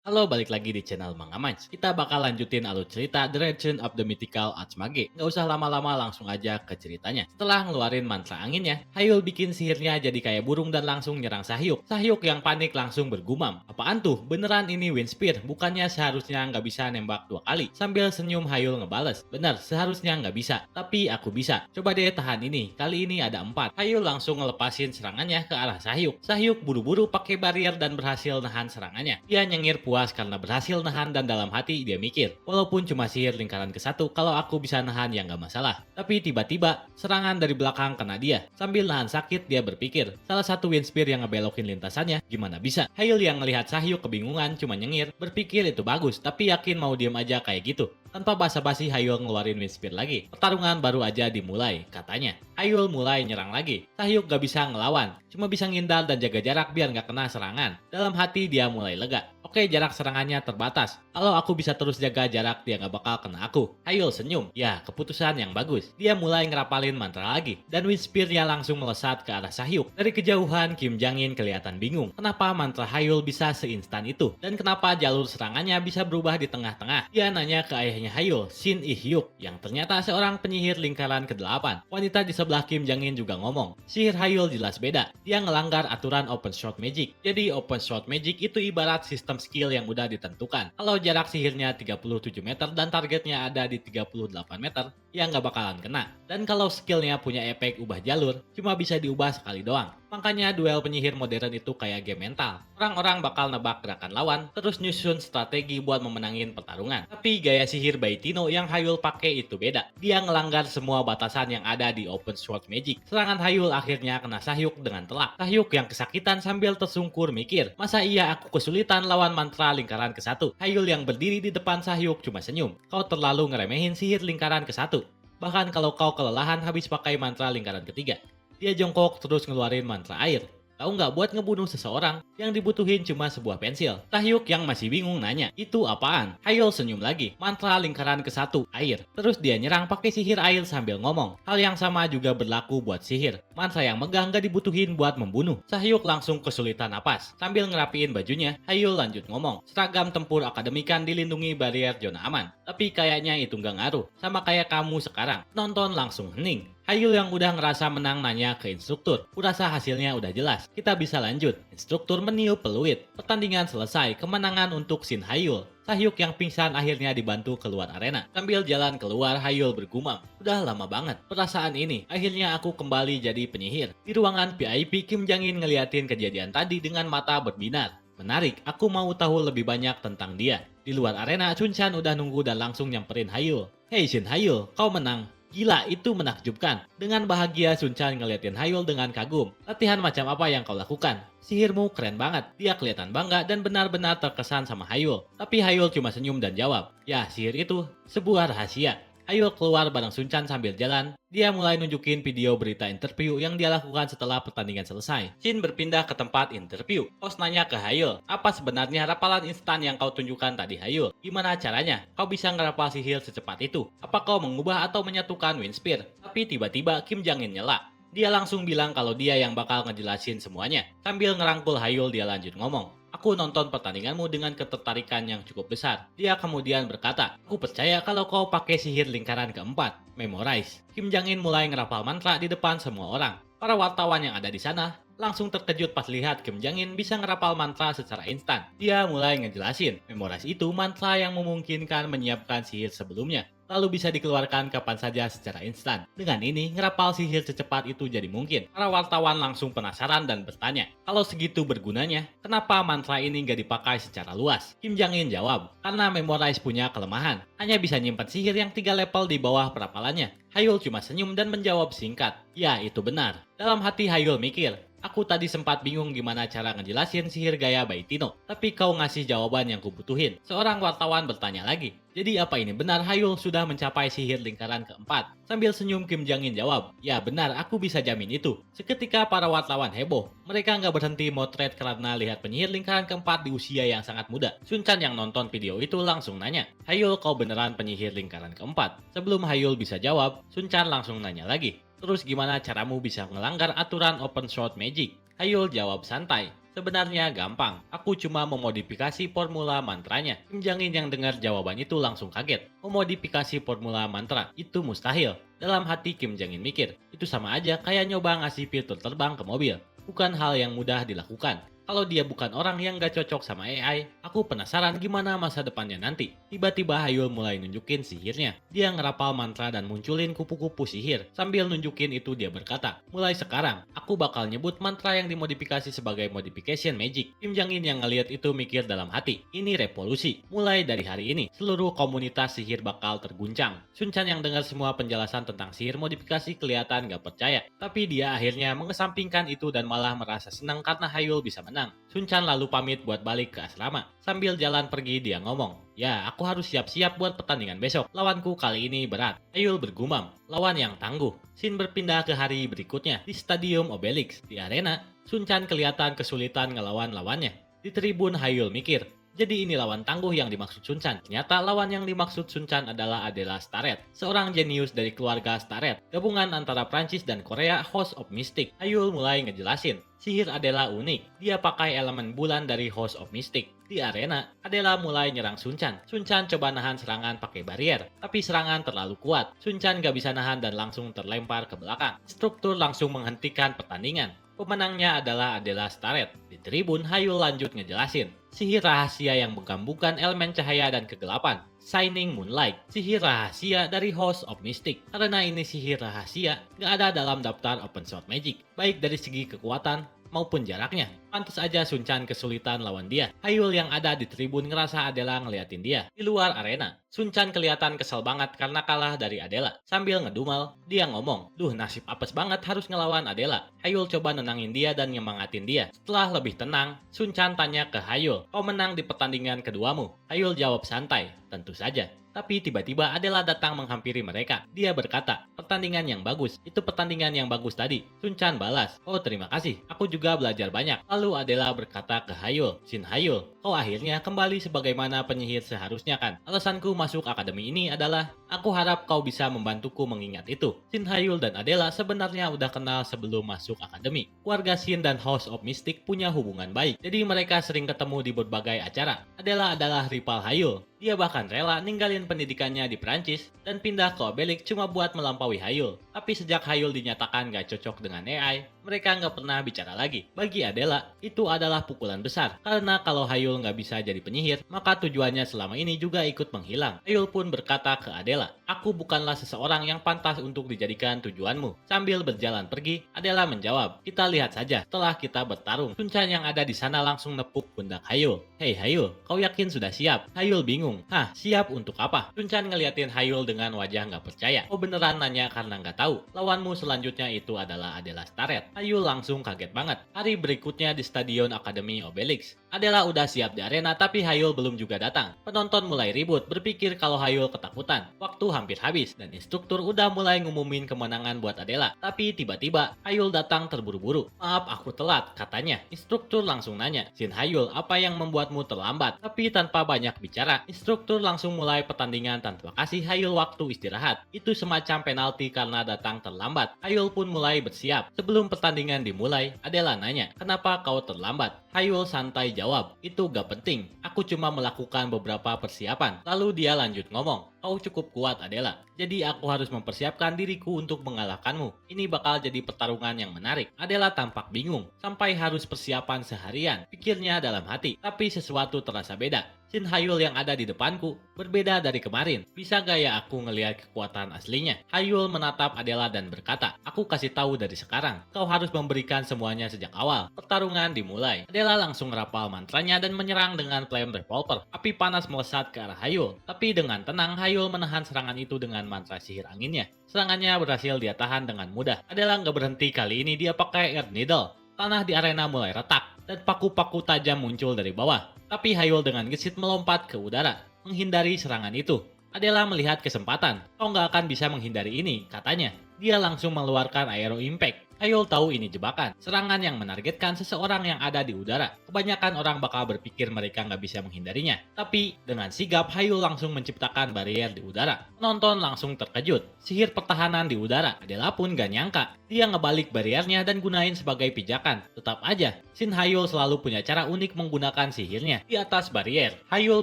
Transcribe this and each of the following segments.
Halo, balik lagi di channel Mang Amans. Kita bakal lanjutin alur cerita The Legend of the Mythical Archmage. Nggak usah lama-lama, langsung aja ke ceritanya. Setelah ngeluarin mantra anginnya, Hayul bikin sihirnya jadi kayak burung dan langsung nyerang Sahyuk. Sahyuk yang panik langsung bergumam. Apaan tuh? Beneran ini Wind Spear? Bukannya seharusnya nggak bisa nembak 2 kali? Sambil senyum Hayul ngebales. Bener, seharusnya nggak bisa. Tapi aku bisa. Coba deh tahan ini. Kali ini ada 4. Hayul langsung ngelepasin serangannya ke arah Sahyuk. Sahyuk buru-buru pakai barrier dan berhasil nahan serangannya. Dia nyengir puas karena berhasil nahan dan dalam hati dia mikir, walaupun cuma sihir lingkaran ke-1, kalau aku bisa nahan ya nggak masalah. Tapi tiba-tiba, serangan dari belakang kena dia. Sambil nahan sakit, dia berpikir, salah satu Wind Spear yang ngebelokin lintasannya, gimana bisa? Hayul yang ngelihat Sahyuk kebingungan cuma nyengir, berpikir itu bagus, tapi yakin mau diem aja kayak gitu. Tanpa basa-basi Hayul ngeluarin Wind Spear lagi. Pertarungan baru aja dimulai, katanya. Hayul mulai nyerang lagi. Sahyuk gak bisa ngelawan, cuma bisa ngindar dan jaga jarak biar gak kena serangan. Dalam hati dia mulai lega. Oke, jarak serangannya terbatas. Kalau aku bisa terus jaga jarak, dia gak bakal kena aku. Hayul senyum. Ya, keputusan yang bagus. Dia mulai ngerapalin mantra lagi. Dan Wind Spear-nya langsung melesat ke arah Sahyuk. Dari kejauhan, Kim Jangin kelihatan bingung. Kenapa mantra Hayul bisa seinstan itu? Dan kenapa jalur serangannya bisa berubah di tengah-tengah? Dia nanya ke ayahnya Hayul, Shin Ihyuk, yang ternyata seorang penyihir lingkaran ke-8. Wanita di sebelah Kim Jangin juga ngomong, sihir Hayul jelas beda. Dia ngelanggar aturan Open Shot Magic. Jadi Open Shot Magic itu ibarat sistem skill yang udah ditentukan. Kalau jarak sihirnya 37 meter dan targetnya ada di 38 meter, ya nggak bakalan kena. Dan kalau skillnya punya efek ubah jalur, cuma bisa diubah sekali doang. Makanya duel penyihir modern itu kayak game mental. Orang-orang bakal nebak gerakan lawan, terus nyusun strategi buat memenangin pertarungan. Tapi gaya sihir Baitino yang Hayul pakai itu beda. Dia ngelanggar semua batasan yang ada di Open Sword Magic. Serangan Hayul akhirnya kena Sahyuk dengan telak. Sahyuk yang kesakitan sambil tersungkur mikir, masa iya aku kesulitan lawan mantra lingkaran ke-1? Hayul yang berdiri di depan Sahyuk cuma senyum. Kau terlalu ngeremehin sihir lingkaran ke-1. Bahkan kalau kau kelelahan habis pakai mantra lingkaran ketiga. Dia jongkok terus ngeluarin mantra air. Tahu nggak, buat ngebunuh seseorang, yang dibutuhin cuma sebuah pensil. Tahyuk yang masih bingung nanya, itu apaan? Hayul senyum lagi, mantra lingkaran ke-1, air. Terus dia nyerang pakai sihir air sambil ngomong. Hal yang sama juga berlaku buat sihir. Mantra yang megah nggak dibutuhin buat membunuh. Tahyuk langsung kesulitan napas. Sambil ngerapiin bajunya, Hayul lanjut ngomong. Seragam tempur akademikan dilindungi barrier zona aman. Tapi kayaknya itu nggak ngaruh. Sama kayak kamu sekarang. Nonton langsung hening. Hayul yang udah ngerasa menang nanya ke instruktur. Kurasa hasilnya udah jelas. Kita bisa lanjut. Instruktur meniup peluit. Pertandingan selesai. Kemenangan untuk Shin Hayul. Sahyuk yang pingsan akhirnya dibantu keluar arena. Sambil jalan keluar, Hayul bergumam. Udah lama banget perasaan ini. Akhirnya aku kembali jadi penyihir. Di ruangan VIP, Kim Jangin ngeliatin kejadian tadi dengan mata berbinar. Menarik, aku mau tahu lebih banyak tentang dia. Di luar arena, Chun Chan udah nunggu dan langsung nyamperin Hayul. Hei Shin Hayul, kau menang. Gila, itu menakjubkan. Dengan bahagia, Sun Chan ngeliatin Hayul dengan kagum. Latihan macam apa yang kau lakukan? Sihirmu keren banget. Dia kelihatan bangga dan benar-benar terkesan sama Hayul. Tapi Hayul cuma senyum dan jawab, ya sihir itu sebuah rahasia. Hayul keluar bareng Sun Chan sambil jalan. Dia mulai nunjukin video berita interview yang dia lakukan setelah pertandingan selesai. Shin berpindah ke tempat interview. Host nanya ke Hayul, apa sebenarnya rapalan instan yang kau tunjukkan tadi Hayul? Gimana caranya? Kau bisa ngerapal sihir secepat itu? Apa kau mengubah atau menyatukan Wind Spear? Tapi tiba-tiba Kim Jangin nyela. Dia langsung bilang kalau dia yang bakal ngejelasin semuanya. Sambil ngerangkul Hayul, dia lanjut ngomong. Aku nonton pertandinganmu dengan ketertarikan yang cukup besar. Dia kemudian berkata, aku percaya kalau kau pakai sihir lingkaran keempat, Memorize. Kim Jangin mulai ngerapal mantra di depan semua orang. Para wartawan yang ada di sana langsung terkejut pas lihat Kim Jangin bisa ngerapal mantra secara instan. Dia mulai ngejelasin, Memorize itu mantra yang memungkinkan menyiapkan sihir sebelumnya, lalu bisa dikeluarkan kapan saja secara instan. Dengan ini, ngerapal sihir secepat itu jadi mungkin. Para wartawan langsung penasaran dan bertanya, kalau segitu bergunanya, kenapa mantra ini nggak dipakai secara luas? Kim Jangin jawab, karena Memorize punya kelemahan, hanya bisa nyimpan sihir yang 3 level di bawah perapalannya. Hayul cuma senyum dan menjawab singkat, ya itu benar. Dalam hati Hayul mikir, aku tadi sempat bingung gimana cara ngejelasin sihir gaya Baitino, tapi kau ngasih jawaban yang kubutuhin. Seorang wartawan bertanya lagi, jadi apa ini benar Hayul sudah mencapai sihir lingkaran keempat? Sambil senyum Kim Jangin jawab, ya benar, aku bisa jamin itu. Seketika para wartawan heboh. Mereka nggak berhenti motret karena lihat penyihir lingkaran keempat di usia yang sangat muda. Sun Chan yang nonton video itu langsung nanya, Hayul kau beneran penyihir lingkaran keempat? Sebelum Hayul bisa jawab, Sun Chan langsung nanya lagi, terus gimana caramu bisa ngelanggar aturan Open Sword Magic? Hayul jawab santai, Sebenarnya gampang, aku cuma memodifikasi formula mantranya. Kim Jong-un yang dengar jawaban itu langsung kaget. Memodifikasi formula mantra, itu mustahil. Dalam hati Kim Jong-un mikir, itu sama aja kayak nyoba ngasih fitur terbang ke mobil. Bukan hal yang mudah dilakukan. Kalau dia bukan orang yang gak cocok sama AI, aku penasaran gimana masa depannya nanti. Tiba-tiba Hayul mulai nunjukin sihirnya. Dia ngerapal mantra dan munculin kupu-kupu sihir. Sambil nunjukin itu dia berkata, mulai sekarang, aku bakal nyebut mantra yang dimodifikasi sebagai modification magic. Kim Jong-un yang ngeliat itu mikir dalam hati, ini revolusi. Mulai dari hari ini, seluruh komunitas sihir bakal terguncang. Sun Chan yang dengar semua penjelasan tentang sihir modifikasi kelihatan gak percaya. Tapi dia akhirnya mengesampingkan itu dan malah merasa senang karena Hayul bisa menang. Sun Chan lalu pamit buat balik ke asrama. Sambil jalan pergi dia ngomong, ya aku harus siap-siap buat pertandingan besok. Lawanku kali ini berat. Hayul bergumam, lawan yang tangguh. Scene berpindah ke hari berikutnya di Stadium Obelix. Di arena, Sun Chan kelihatan kesulitan ngelawan lawannya. Di tribun Hayul mikir, jadi ini lawan tangguh yang dimaksud Sun Chan. Ternyata lawan yang dimaksud Sun Chan adalah Adela Starrett, seorang jenius dari keluarga Starrett, gabungan antara Prancis dan Korea House of Mystic. Hayul mulai ngejelasin, sihir Adela unik, dia pakai elemen bulan dari House of Mystic. Di arena, Adela mulai nyerang Sun Chan. Sun Chan coba nahan serangan pakai barrier, tapi serangan terlalu kuat. Sun Chan gak bisa nahan dan langsung terlempar ke belakang. Struktur langsung menghentikan pertandingan. Pemenangnya adalah Adela Starrett. Di tribun, Hayul lanjut ngejelasin, sihir rahasia yang menggabungkan elemen cahaya dan kegelapan. Shining Moonlight, sihir rahasia dari House of Mystic. Karena ini sihir rahasia, gak ada dalam daftar Open Sword Magic, baik dari segi kekuatan maupun jaraknya. Pantas aja Sun Chan kesulitan lawan dia. Hayul yang ada di tribun ngerasa Adela ngeliatin dia. Di luar arena, Sun Chan kelihatan kesel banget karena kalah dari Adela. Sambil ngedumel, dia ngomong, duh nasib apes banget harus ngelawan Adela. Hayul coba nenangin dia dan nyemangatin dia. Setelah lebih tenang, Sun Chan tanya ke Hayul, kau menang di pertandingan keduamu? Hayul jawab santai, tentu saja. Tapi tiba-tiba Adela datang menghampiri mereka. Dia berkata, pertandingan yang bagus, itu pertandingan yang bagus tadi. Sun Chan balas, oh terima kasih, aku juga belajar banyak. Lalu Adela berkata ke Hayul, Shin Hayul, kau akhirnya kembali sebagaimana penyihir seharusnya kan? Alasanku masuk akademi ini adalah, aku harap kau bisa membantuku mengingat itu. Shin Hayul dan Adela sebenarnya udah kenal sebelum masuk akademi. Keluarga Shin dan House of Mystic punya hubungan baik, jadi mereka sering ketemu di berbagai acara. Adela adalah rival Hayul. Dia bahkan rela ninggalin pendidikannya di Prancis dan pindah ke Obelix cuma buat melampaui Hayul. Tapi sejak Hayul dinyatakan gak cocok dengan AI, mereka nggak pernah bicara lagi. Bagi Adela, itu adalah pukulan besar. Karena kalau Hayul nggak bisa jadi penyihir, maka tujuannya selama ini juga ikut menghilang. Hayul pun berkata ke Adela, aku bukanlah seseorang yang pantas untuk dijadikan tujuanmu. Sambil berjalan pergi, Adela menjawab, kita lihat saja setelah kita bertarung. Sun Chan yang ada di sana langsung nepuk pundak Hayul. Hei Hayul, kau yakin sudah siap? Hayul bingung. Hah, siap untuk apa? Sun Chan ngeliatin Hayul dengan wajah nggak percaya. Oh beneran nanya karena nggak tahu. Lawanmu selanjutnya itu adalah Adela Starrett. Hayul langsung kaget banget. Hari berikutnya di Stadion Akademi Obelix. Adela udah siap di arena tapi Hayul belum juga datang. Penonton mulai ribut, berpikir kalau Hayul ketakutan. Waktu hampir habis dan instruktur udah mulai ngumumin kemenangan buat Adela. Tapi tiba-tiba Hayul datang terburu-buru. Maaf aku telat, katanya. Instruktur langsung nanya, Shin Hayul, apa yang membuatmu terlambat? Tapi tanpa banyak bicara, instruktur langsung mulai pertandingan tanpa kasih Hayul waktu istirahat. Itu semacam penalti karena datang terlambat. Hayul pun mulai bersiap. Sebelum pertandingan dimulai, Adela nanya, kenapa kau terlambat? Hayul santai jawab, itu gak penting. Aku cuma melakukan beberapa persiapan. Lalu dia lanjut ngomong, kau cukup kuat Adela. Jadi aku harus mempersiapkan diriku untuk mengalahkanmu. Ini bakal jadi pertarungan yang menarik. Adela tampak bingung, sampai harus persiapan seharian. Pikirnya dalam hati, tapi sesuatu terasa beda. Shin Hayul yang ada di depanku berbeda dari kemarin. Bisa gak ya aku ngelihat kekuatan aslinya? Hayul menatap Adela dan berkata, aku kasih tahu dari sekarang. Kau harus memberikan semuanya sejak awal. Pertarungan dimulai. Adela langsung merapal mantranya dan menyerang dengan flame revolver. Api panas melesat ke arah Hayul. Tapi dengan tenang Hayul menahan serangan itu dengan mantra sihir anginnya. Serangannya berhasil dia tahan dengan mudah. Adela nggak berhenti kali ini, dia pakai Earth Needle. Tanah di arena mulai retak dan paku-paku tajam muncul dari bawah. Tapi Hayul dengan gesit melompat ke udara, menghindari serangan itu. Adela melihat kesempatan. Kau nggak akan bisa menghindari ini, katanya. Dia langsung mengeluarkan Aero Impact. Hayul tahu ini jebakan, serangan yang menargetkan seseorang yang ada di udara. Kebanyakan orang bakal berpikir mereka nggak bisa menghindarinya. Tapi dengan sigap, Hayul langsung menciptakan barrier di udara. Penonton langsung terkejut. Sihir pertahanan di udara. Adela pun gak nyangka. Dia ngebalik bariernya dan gunain sebagai pijakan. Tetap aja, Shin Hayul selalu punya cara unik menggunakan sihirnya. Di atas barrier, Hayul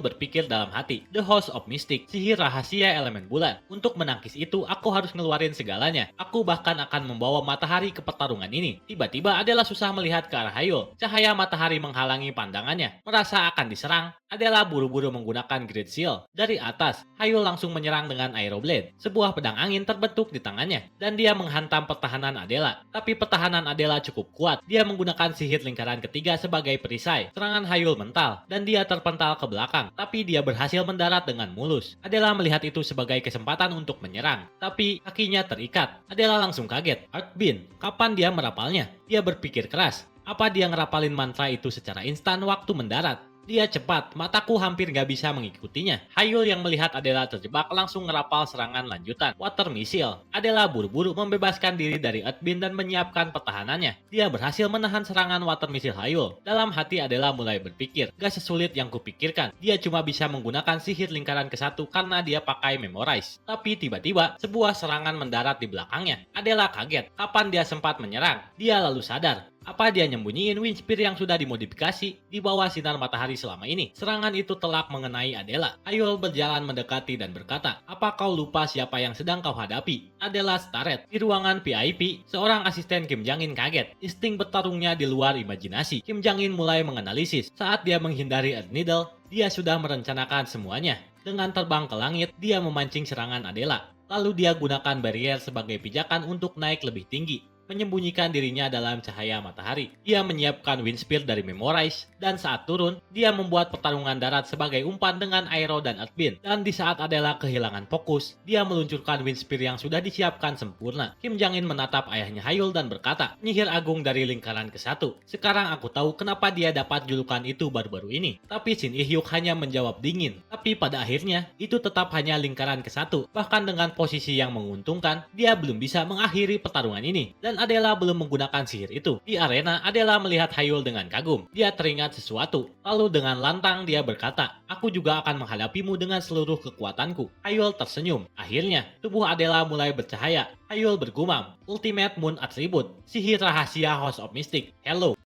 berpikir dalam hati, The Host of Mystic, sihir rahasia elemen bulan. Untuk menangkis itu, aku harus ngeluarin segalanya. Aku bahkan akan membawa matahari ke pertarungan ini. Tiba-tiba Adela susah melihat ke arah Hayul. Cahaya matahari menghalangi pandangannya. Merasa akan diserang, Adela buru-buru menggunakan Great Seal. Dari atas, Hayul langsung menyerang dengan Aeroblade. Sebuah pedang angin terbentuk di tangannya, dan dia menghantam pertahanan Adela. Tapi pertahanan Adela cukup kuat. Dia menggunakan sihir lingkaran ketiga sebagai perisai. Serangan Hayul mental, dan dia terpental ke belakang. Tapi dia berhasil mendarat dengan mulus. Adela melihat itu sebagai kesempatan untuk menyerang. Tapi kakinya terikat. Adela langsung kaget. Earthbeam, kapan dia merapalnya? Dia berpikir keras. Apa dia ngerapalin mantra itu secara instan waktu mendarat? Dia cepat, mataku hampir gak bisa mengikutinya. Hayul yang melihat Adela terjebak langsung ngerapal serangan lanjutan. Water Missile. Adela buru-buru membebaskan diri dari Earthbeam dan menyiapkan pertahanannya. Dia berhasil menahan serangan Water Missile Hayul. Dalam hati Adela mulai berpikir, gak sesulit yang kupikirkan. Dia cuma bisa menggunakan sihir lingkaran ke-1 karena dia pakai Memorize. Tapi tiba-tiba, sebuah serangan mendarat di belakangnya. Adela kaget, kapan dia sempat menyerang. Dia lalu sadar, apa dia nyembunyiin Wind Spear yang sudah dimodifikasi di bawah sinar matahari selama ini? Serangan itu telak mengenai Adela. Hayul berjalan mendekati dan berkata, apa kau lupa siapa yang sedang kau hadapi? Adela staret. Di ruangan VIP, seorang asisten Kim Jang-in kaget. Insting bertarungnya di luar imajinasi. Kim Jang-in mulai menganalisis. Saat dia menghindari Earth Needle, dia sudah merencanakan semuanya. Dengan terbang ke langit, dia memancing serangan Adela. Lalu dia gunakan barrier sebagai pijakan untuk naik lebih tinggi, menyembunyikan dirinya dalam cahaya matahari. Dia menyiapkan Wind Spear dari Memorize, dan saat turun, dia membuat pertarungan darat sebagai umpan dengan Aero dan Earthbeam. Dan di saat Adela kehilangan fokus, dia meluncurkan Wind Spear yang sudah disiapkan sempurna. Kim Jang-in menatap ayahnya Hayul dan berkata, penyihir agung dari lingkaran ke-1. Sekarang aku tahu kenapa dia dapat julukan itu baru-baru ini. Tapi Shin Il-hyuk hanya menjawab dingin. Tapi pada akhirnya, itu tetap hanya lingkaran ke-1. Bahkan dengan posisi yang menguntungkan, dia belum bisa mengakhiri pertarungan ini. Dan Adela belum menggunakan sihir itu. Di arena, Adela melihat Hayul dengan kagum. Dia teringat sesuatu. Lalu dengan lantang dia berkata, aku juga akan menghadapimu dengan seluruh kekuatanku. Hayul tersenyum. Akhirnya, tubuh Adela mulai bercahaya. Hayul bergumam, Ultimate Moon Attribute, sihir rahasia House of Mystic. Hello.